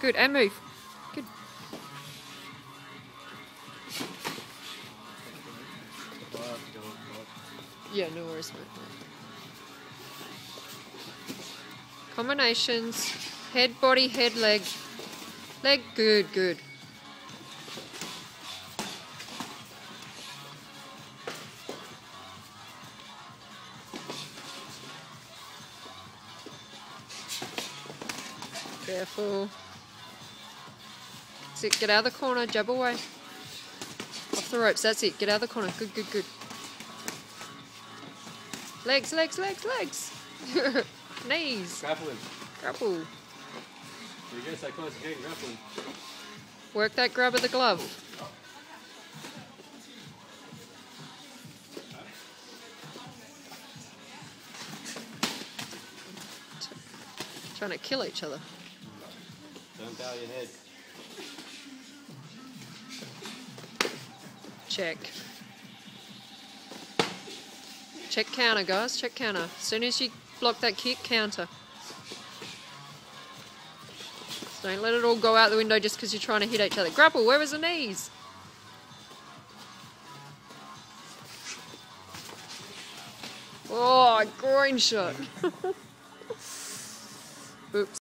Good, and move. Good. Yeah, no worries, mate. Combinations. Head, body, head, leg. Leg, good, good. Careful. That's it, get out of the corner, jab away. Off the ropes, that's it, get out of the corner. Good, good, good. Legs, legs, legs, legs. Knees. Grappling. Grapple. You get so close again, grappling. Work that grab of the glove. Trying to kill each other. Don't bow your head. Check. Check counter, guys. Check counter. As soon as you block that kick, counter. Don't let it all go out the window just because you're trying to hit each other. Grapple, where was the knees? Oh, groin shot. Oops.